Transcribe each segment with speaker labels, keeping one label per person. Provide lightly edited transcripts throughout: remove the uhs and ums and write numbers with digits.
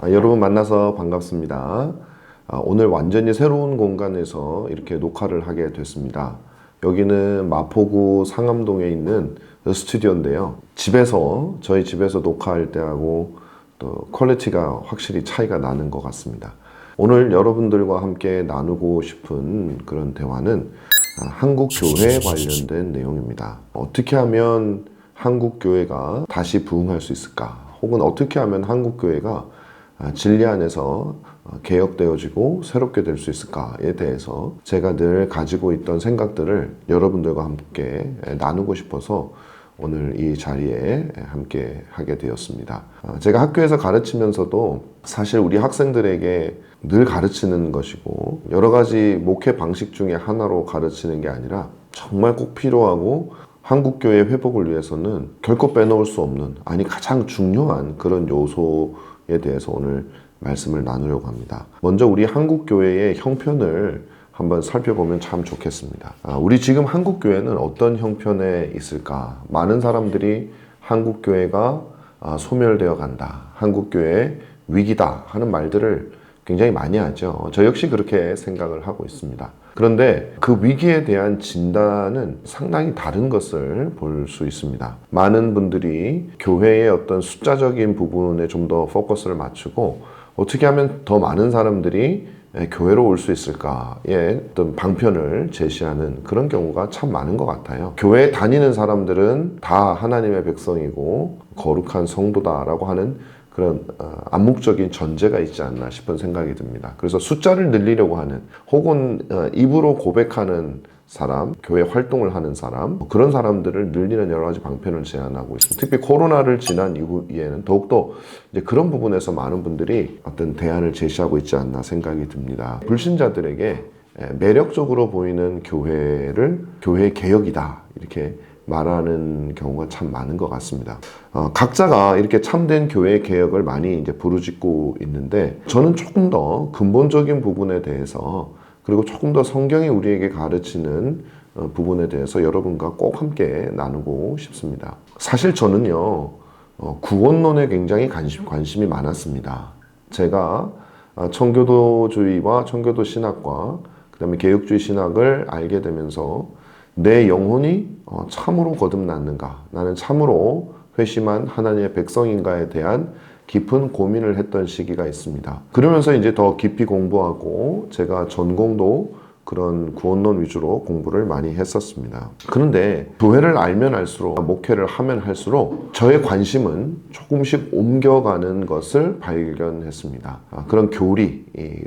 Speaker 1: 여러분 만나서 반갑습니다. 오늘 완전히 새로운 공간에서 이렇게 녹화를 하게 됐습니다. 여기는 마포구 상암동에 있는 스튜디오인데요. 저희 집에서 녹화할 때하고 또 퀄리티가 확실히 차이가 나는 것 같습니다. 오늘 여러분들과 함께 나누고 싶은 그런 대화는 한국 교회 관련된 내용입니다. 어떻게 하면 한국 교회가 다시 부흥할 수 있을까? 혹은 어떻게 하면 한국 교회가 진리 안에서 개혁되어지고 새롭게 될 수 있을까에 대해서 제가 늘 가지고 있던 생각들을 여러분들과 함께 나누고 싶어서 오늘 이 자리에 함께 하게 되었습니다. 제가 학교에서 가르치면서도 사실 우리 학생들에게 늘 가르치는 것이고 여러 가지 목회 방식 중에 하나로 가르치는 게 아니라 정말 꼭 필요하고 한국교회 회복을 위해서는 결코 빼놓을 수 없는, 가장 중요한 그런 요소에 대해서 오늘 말씀을 나누려고 합니다. 먼저 우리 한국교회의 형편을 한번 살펴보면 참 좋겠습니다. 우리 지금 한국교회는 어떤 형편에 있을까? 많은 사람들이 한국교회가 소멸되어 간다, 한국교회 위기다 하는 말들을 굉장히 많이 하죠. 저 역시 그렇게 생각을 하고 있습니다. 그런데 그 위기에 대한 진단은 상당히 다른 것을 볼 수 있습니다. 많은 분들이 교회의 어떤 숫자적인 부분에 좀 더 포커스를 맞추고 어떻게 하면 더 많은 사람들이 교회로 올 수 있을까의 어떤 방편을 제시하는 그런 경우가 참 많은 것 같아요. 교회에 다니는 사람들은 다 하나님의 백성이고 거룩한 성도다라고 하는 그런 암묵적인 전제가 있지 않나 싶은 생각이 듭니다. 그래서 숫자를 늘리려고 하는, 혹은 입으로 고백하는 사람, 교회 활동을 하는 사람, 그런 사람들을 늘리는 여러 가지 방편을 제안하고 있습니다. 특히 코로나를 지난 이후에는 더욱더 이제 그런 부분에서 많은 분들이 어떤 대안을 제시하고 있지 않나 생각이 듭니다. 불신자들에게 매력적으로 보이는 교회를 교회 개혁이다, 이렇게 말하는 경우가 참 많은 것 같습니다. 각자가 이렇게 참된 교회 개혁을 많이 이제 부르짖고 있는데, 저는 조금 더 근본적인 부분에 대해서, 그리고 조금 더 성경이 우리에게 가르치는 부분에 대해서 여러분과 꼭 함께 나누고 싶습니다. 사실 저는요, 구원론에 굉장히 관심이 많았습니다. 제가 청교도주의와 청교도 신학과 그다음에 개혁주의 신학을 알게 되면서 내 영혼이 참으로 거듭났는가, 나는 참으로 회심한 하나님의 백성인가에 대한 깊은 고민을 했던 시기가 있습니다. 그러면서 이제 더 깊이 공부하고 제가 전공도 그런 구원론 위주로 공부를 많이 했었습니다. 그런데 교회를 알면 알수록, 목회를 하면 할수록 저의 관심은 조금씩 옮겨가는 것을 발견했습니다. 그런 교리,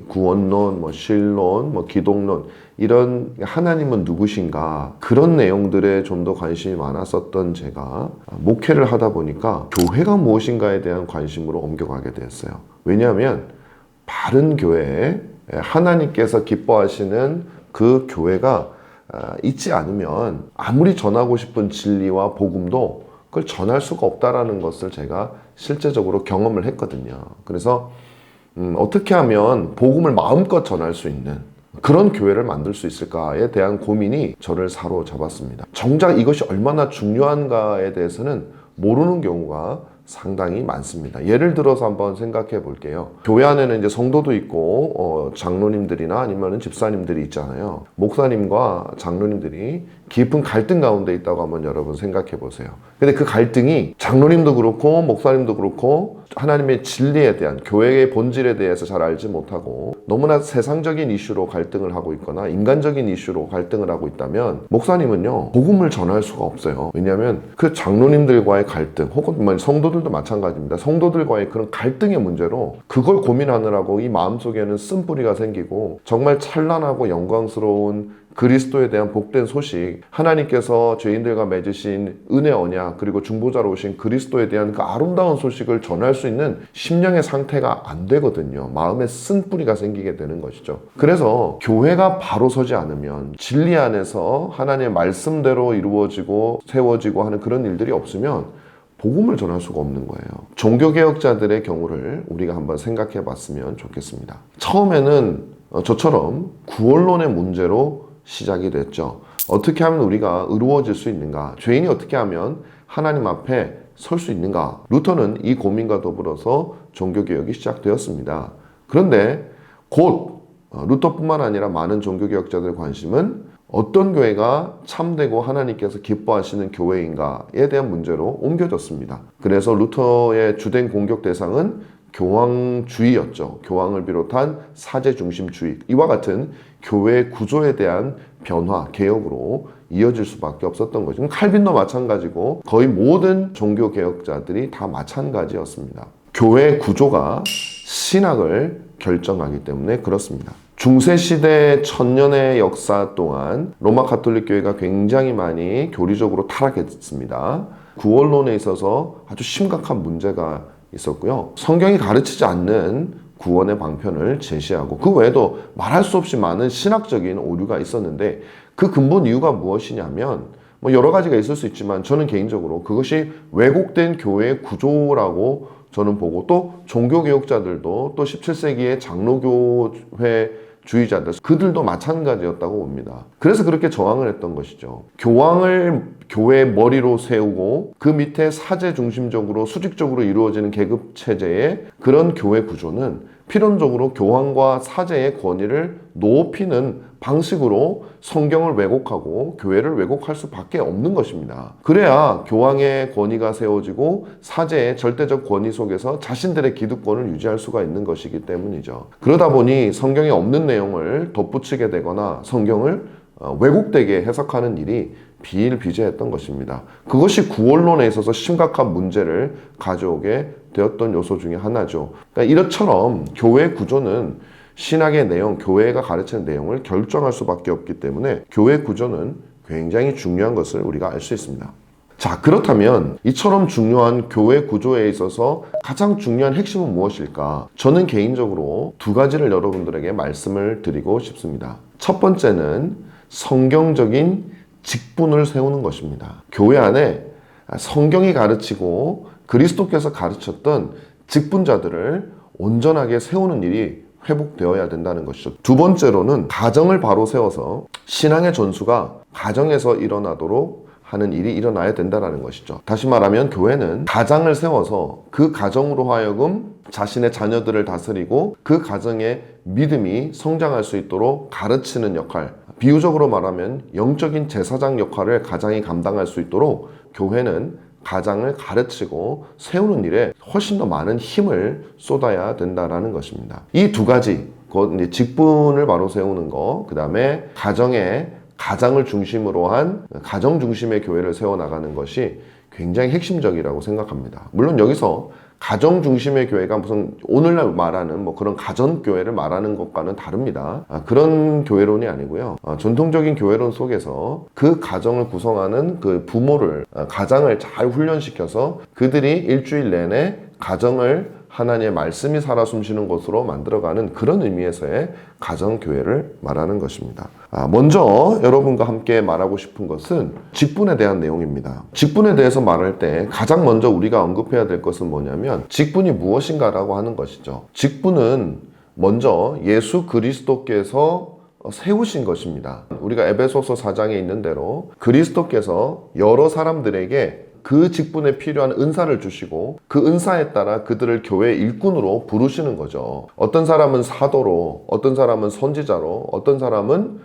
Speaker 1: 구원론, 신론, 기독론, 이런 하나님은 누구신가, 그런 내용들에 좀 더 관심이 많았었던 제가 목회를 하다 보니까 교회가 무엇인가에 대한 관심으로 옮겨가게 되었어요. 왜냐하면 바른 교회에 하나님께서 기뻐하시는 그 교회가 있지 않으면 아무리 전하고 싶은 진리와 복음도 그걸 전할 수가 없다라는 것을 제가 실제적으로 경험을 했거든요. 그래서 어떻게 하면 복음을 마음껏 전할 수 있는 그런 교회를 만들 수 있을까에 대한 고민이 저를 사로잡았습니다. 정작 이것이 얼마나 중요한가에 대해서는 모르는 경우가 상당히 많습니다. 예를 들어서 한번 생각해 볼게요. 교회 안에는 이제 성도도 있고 장로님들이나 아니면 집사님들이 있잖아요. 목사님과 장로님들이 깊은 갈등 가운데 있다고 한번 여러분 생각해 보세요. 근데 그 갈등이 장로님도 그렇고 목사님도 그렇고 하나님의 진리에 대한, 교회의 본질에 대해서 잘 알지 못하고 너무나 세상적인 이슈로 갈등을 하고 있거나 인간적인 이슈로 갈등을 하고 있다면, 목사님은요 복음을 전할 수가 없어요. 왜냐하면 그 장로님들과의 갈등, 혹은 성도들도 마찬가지입니다. 성도들과의 그런 갈등의 문제로 그걸 고민하느라고 이 마음속에는 쓴뿌리가 생기고, 정말 찬란하고 영광스러운 그리스도에 대한 복된 소식, 하나님께서 죄인들과 맺으신 은혜 언약, 그리고 중보자로 오신 그리스도에 대한 그 아름다운 소식을 전할 수 있는 심령의 상태가 안 되거든요. 마음에 쓴뿌리가 생기게 되는 것이죠. 그래서 교회가 바로 서지 않으면, 진리 안에서 하나님의 말씀대로 이루어지고 세워지고 하는 그런 일들이 없으면 복음을 전할 수가 없는 거예요. 종교개혁자들의 경우를 우리가 한번 생각해 봤으면 좋겠습니다. 처음에는 저처럼 구원론의 문제로 시작이 됐죠. 어떻게 하면 우리가 의로워질 수 있는가? 죄인이 어떻게 하면 하나님 앞에 설 수 있는가? 루터는 이 고민과 더불어서 종교개혁이 시작되었습니다. 그런데 곧 루터뿐만 아니라 많은 종교개혁자들의 관심은 어떤 교회가 참되고 하나님께서 기뻐하시는 교회인가에 대한 문제로 옮겨졌습니다. 그래서 루터의 주된 공격 대상은 교황주의였죠. 교황을 비롯한 사제 중심주의, 이와 같은 교회 구조에 대한 변화, 개혁으로 이어질 수밖에 없었던 거죠. 칼빈도 마찬가지고 거의 모든 종교 개혁자들이 다 마찬가지였습니다. 교회 구조가 신학을 결정하기 때문에 그렇습니다. 중세시대 1000년의 역사 동안 로마 가톨릭 교회가 굉장히 많이 교리적으로 타락했습니다. 구원론에 있어서 아주 심각한 문제가 있었고요. 성경이 가르치지 않는 구원의 방편을 제시하고 그 외에도 말할 수 없이 많은 신학적인 오류가 있었는데 그 근본 이유가 무엇이냐면 여러 가지가 있을 수 있지만 저는 개인적으로 그것이 왜곡된 교회의 구조라고 저는 보고, 또 종교개혁자들도 또 17세기의 장로교회 주의자들, 그들도 마찬가지였다고 봅니다. 그래서 그렇게 저항을 했던 것이죠. 교황을 교회의 머리로 세우고 그 밑에 사제 중심적으로 수직적으로 이루어지는 계급 체제의 그런 교회 구조는 필연적으로 교황과 사제의 권위를 높이는 방식으로 성경을 왜곡하고 교회를 왜곡할 수밖에 없는 것입니다. 그래야 교황의 권위가 세워지고 사제의 절대적 권위 속에서 자신들의 기득권을 유지할 수가 있는 것이기 때문이죠. 그러다 보니 성경에 없는 내용을 덧붙이게 되거나 성경을 왜곡되게 해석하는 일이 비일비재했던 것입니다. 그것이 구원론에 있어서 심각한 문제를 가져오게 되었던 요소 중에 하나죠. 그러니까 이것처럼 교회 구조는 신학의 내용, 교회가 가르치는 내용을 결정할 수밖에 없기 때문에 교회 구조는 굉장히 중요한 것을 우리가 알 수 있습니다. 자, 그렇다면 이처럼 중요한 교회 구조에 있어서 가장 중요한 핵심은 무엇일까? 저는 개인적으로 두 가지를 여러분들에게 말씀을 드리고 싶습니다. 첫 번째는 성경적인 직분을 세우는 것입니다. 교회 안에 성경이 가르치고 그리스도께서 가르쳤던 직분자들을 온전하게 세우는 일이 회복되어야 된다는 것이죠. 두 번째로는 가정을 바로 세워서 신앙의 전수가 가정에서 일어나도록 하는 일이 일어나야 된다는 것이죠. 다시 말하면 교회는 가장을 세워서 그 가정으로 하여금 자신의 자녀들을 다스리고 그 가정의 믿음이 성장할 수 있도록 가르치는 역할, 비유적으로 말하면 영적인 제사장 역할을 가장이 감당할 수 있도록 교회는 가장을 가르치고 세우는 일에 훨씬 더 많은 힘을 쏟아야 된다는 것입니다. 이 두 가지, 이제 직분을 바로 세우는 거, 그 다음에 가장을 중심으로 한 가정 중심의 교회를 세워나가는 것이 굉장히 핵심적이라고 생각합니다. 물론 여기서 가정 중심의 교회가 무슨 오늘날 말하는 그런 가정교회를 말하는 것과는 다릅니다. 그런 교회론이 아니고요. 전통적인 교회론 속에서 그 가정을 구성하는 그 부모를, 가장을 잘 훈련시켜서 그들이 일주일 내내 가정을 하나님의 말씀이 살아 숨쉬는 곳으로 만들어가는 그런 의미에서의 가정교회를 말하는 것입니다. 먼저 여러분과 함께 말하고 싶은 것은 직분에 대한 내용입니다. 직분에 대해서 말할 때 가장 먼저 우리가 언급해야 될 것은 뭐냐면 직분이 무엇인가라고 하는 것이죠. 직분은 먼저 예수 그리스도께서 세우신 것입니다. 우리가 에베소서 4장에 있는 대로 그리스도께서 여러 사람들에게 그 직분에 필요한 은사를 주시고 그 은사에 따라 그들을 교회의 일꾼으로 부르시는 거죠. 어떤 사람은 사도로, 어떤 사람은 선지자로, 어떤 사람은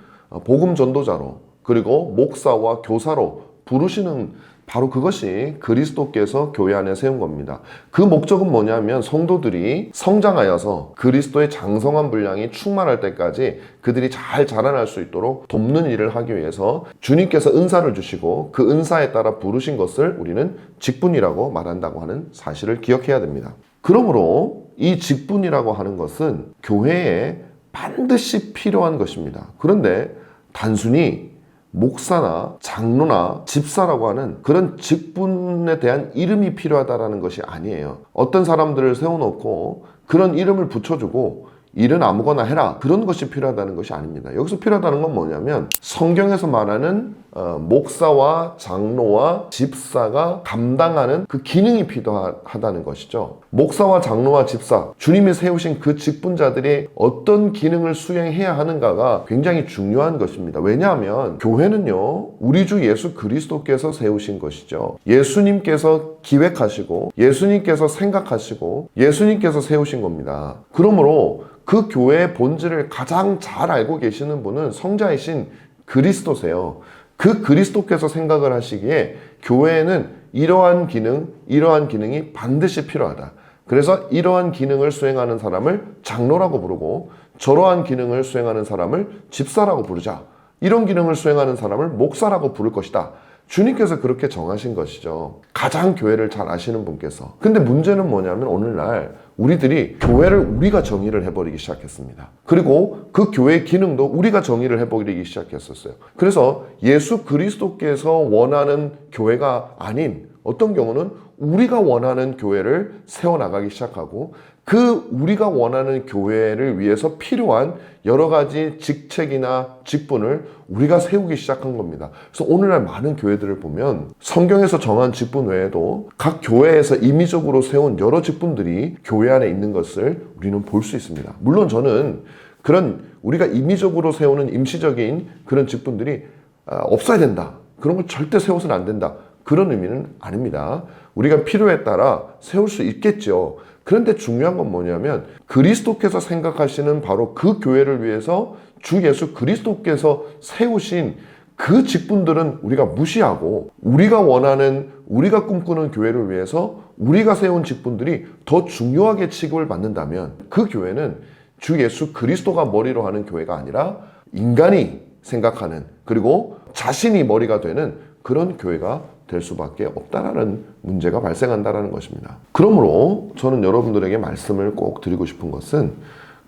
Speaker 1: 복음 전도자로, 그리고 목사와 교사로 부르시는, 바로 그것이 그리스도께서 교회 안에 세운 겁니다. 그 목적은 뭐냐면 성도들이 성장하여서 그리스도의 장성한 분량이 충만할 때까지 그들이 잘 자라날 수 있도록 돕는 일을 하기 위해서 주님께서 은사를 주시고 그 은사에 따라 부르신 것을 우리는 직분이라고 말한다고 하는 사실을 기억해야 됩니다. 그러므로 이 직분이라고 하는 것은 교회에 반드시 필요한 것입니다. 그런데 단순히 목사나 장로나 집사라고 하는 그런 직분에 대한 이름이 필요하다는 것이 아니에요. 어떤 사람들을 세워놓고 그런 이름을 붙여주고 일은 아무거나 해라, 그런 것이 필요하다는 것이 아닙니다. 여기서 필요하다는 건 뭐냐면 성경에서 말하는 목사와 장로와 집사가 감당하는 그 기능이 필요하다는 것이죠. 목사와 장로와 집사, 주님이 세우신 그 직분자들이 어떤 기능을 수행해야 하는가가 굉장히 중요한 것입니다. 왜냐하면 교회는요, 우리 주 예수 그리스도께서 세우신 것이죠. 예수님께서 기획하시고 예수님께서 생각하시고 예수님께서 세우신 겁니다. 그러므로 그 교회의 본질을 가장 잘 알고 계시는 분은 성자이신 그리스도세요. 그 그리스도께서 생각을 하시기에 교회에는 이러한 기능이 반드시 필요하다. 그래서 이러한 기능을 수행하는 사람을 장로라고 부르고 저러한 기능을 수행하는 사람을 집사라고 부르자. 이런 기능을 수행하는 사람을 목사라고 부를 것이다. 주님께서 그렇게 정하신 것이죠. 가장 교회를 잘 아시는 분께서. 근데 문제는 뭐냐면 오늘날 우리들이 교회를 우리가 정의를 해버리기 시작했습니다. 그리고 그 교회의 기능도 우리가 정의를 해버리기 시작했었어요. 그래서 예수 그리스도께서 원하는 교회가 아닌 어떤 경우는 우리가 원하는 교회를 세워나가기 시작하고 그 우리가 원하는 교회를 위해서 필요한 여러 가지 직책이나 직분을 우리가 세우기 시작한 겁니다. 그래서 오늘날 많은 교회들을 보면 성경에서 정한 직분 외에도 각 교회에서 임의적으로 세운 여러 직분들이 교회 안에 있는 것을 우리는 볼 수 있습니다. 물론 저는 그런 우리가 임의적으로 세우는 임시적인 그런 직분들이 없어야 된다. 그런 걸 절대 세워서는 안 된다. 그런 의미는 아닙니다. 우리가 필요에 따라 세울 수 있겠죠. 그런데 중요한 건 뭐냐면 그리스도께서 생각하시는 바로 그 교회를 위해서 주 예수 그리스도께서 세우신 그 직분들은 우리가 무시하고 우리가 원하는, 우리가 꿈꾸는 교회를 위해서 우리가 세운 직분들이 더 중요하게 취급을 받는다면 그 교회는 주 예수 그리스도가 머리로 하는 교회가 아니라 인간이 생각하는, 그리고 자신이 머리가 되는 그런 교회가 될 수밖에 없다라는 문제가 발생한다라는 것입니다. 그러므로 저는 여러분들에게 말씀을 꼭 드리고 싶은 것은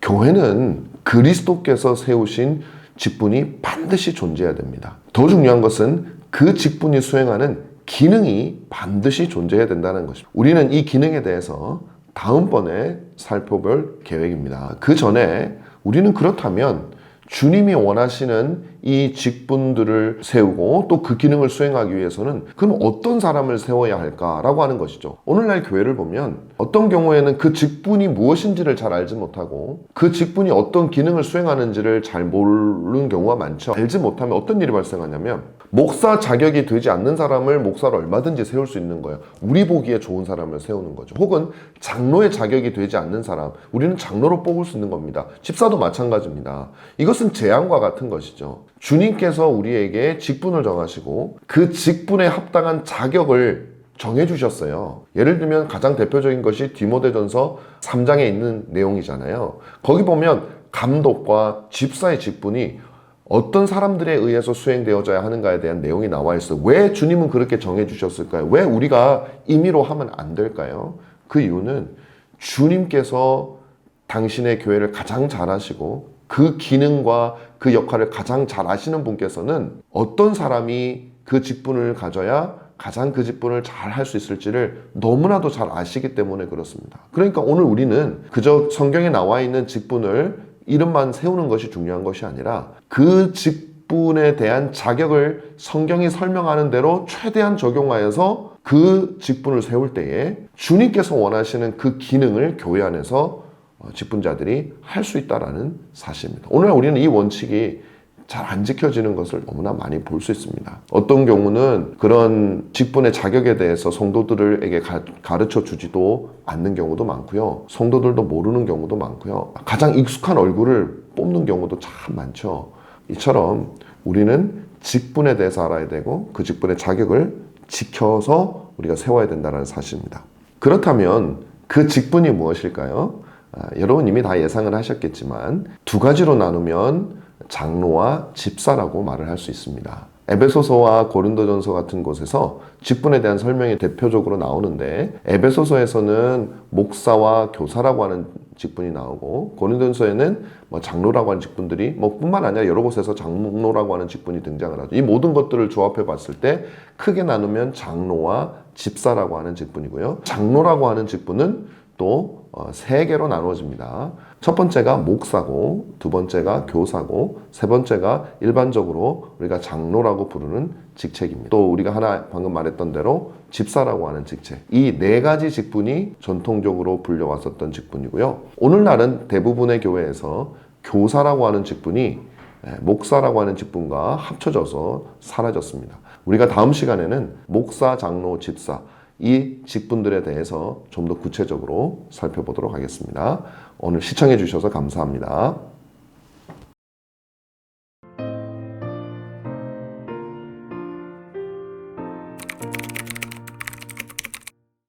Speaker 1: 교회는 그리스도께서 세우신 직분이 반드시 존재해야 됩니다. 더 중요한 것은 그 직분이 수행하는 기능이 반드시 존재해야 된다는 것입니다. 우리는 이 기능에 대해서 다음번에 살펴볼 계획입니다. 그 전에 우리는 그렇다면 주님이 원하시는 이 직분들을 세우고 또 그 기능을 수행하기 위해서는 그럼 어떤 사람을 세워야 할까라고 하는 것이죠. 오늘날 교회를 보면 어떤 경우에는 그 직분이 무엇인지를 잘 알지 못하고 그 직분이 어떤 기능을 수행하는지를 잘 모르는 경우가 많죠. 알지 못하면 어떤 일이 발생하냐면 목사 자격이 되지 않는 사람을 목사로 얼마든지 세울 수 있는 거예요. 우리 보기에 좋은 사람을 세우는 거죠. 혹은 장로의 자격이 되지 않는 사람, 우리는 장로로 뽑을 수 있는 겁니다. 집사도 마찬가지입니다. 이것은 재앙과 같은 것이죠. 주님께서 우리에게 직분을 정하시고 그 직분에 합당한 자격을 정해주셨어요. 예를 들면 가장 대표적인 것이 디모데전서 3장에 있는 내용이잖아요. 거기 보면 감독과 집사의 직분이 어떤 사람들에 의해서 수행되어져야 하는가에 대한 내용이 나와 있어요. 왜 주님은 그렇게 정해주셨을까요? 왜 우리가 임의로 하면 안 될까요? 그 이유는 주님께서 당신의 교회를 가장 잘 아시고 그 기능과 그 역할을 가장 잘 아시는 분께서는 어떤 사람이 그 직분을 가져야 가장 그 직분을 잘 할 수 있을지를 너무나도 잘 아시기 때문에 그렇습니다. 그러니까 오늘 우리는 그저 성경에 나와 있는 직분을 이름만 세우는 것이 중요한 것이 아니라 그 직분에 대한 자격을 성경이 설명하는 대로 최대한 적용하여서 그 직분을 세울 때에 주님께서 원하시는 그 기능을 교회 안에서 직분자들이 할 수 있다는 사실입니다. 오늘 우리는 이 원칙이 잘 안 지켜지는 것을 너무나 많이 볼 수 있습니다. 어떤 경우는 그런 직분의 자격에 대해서 성도들에게 가르쳐 주지도 않는 경우도 많고요. 성도들도 모르는 경우도 많고요. 가장 익숙한 얼굴을 뽑는 경우도 참 많죠. 이처럼 우리는 직분에 대해서 알아야 되고 그 직분의 자격을 지켜서 우리가 세워야 된다는 사실입니다. 그렇다면 그 직분이 무엇일까요? 여러분 이미 다 예상을 하셨겠지만 두 가지로 나누면 장로와 집사라고 말을 할 수 있습니다. 에베소서와 고린도전서 같은 곳에서 직분에 대한 설명이 대표적으로 나오는데 에베소서에서는 목사와 교사라고 하는 직분이 나오고 고린도전서에는 장로라고 하는 직분들이 뿐만 아니라 여러 곳에서 장로라고 하는 직분이 등장을 하죠. 이 모든 것들을 조합해 봤을 때 크게 나누면 장로와 집사라고 하는 직분이고요. 장로라고 하는 직분은 또 세 개로 나누어집니다. 첫 번째가 목사고, 두 번째가 교사고, 세 번째가 일반적으로 우리가 장로라고 부르는 직책입니다. 또 우리가 하나 방금 말했던 대로 집사라고 하는 직책. 이 네 가지 직분이 전통적으로 불려왔었던 직분이고요. 오늘날은 대부분의 교회에서 교사라고 하는 직분이 목사라고 하는 직분과 합쳐져서 사라졌습니다. 우리가 다음 시간에는 목사, 장로, 집사 이 직분들에 대해서 좀 더 구체적으로 살펴보도록 하겠습니다. 오늘 시청해 주셔서 감사합니다.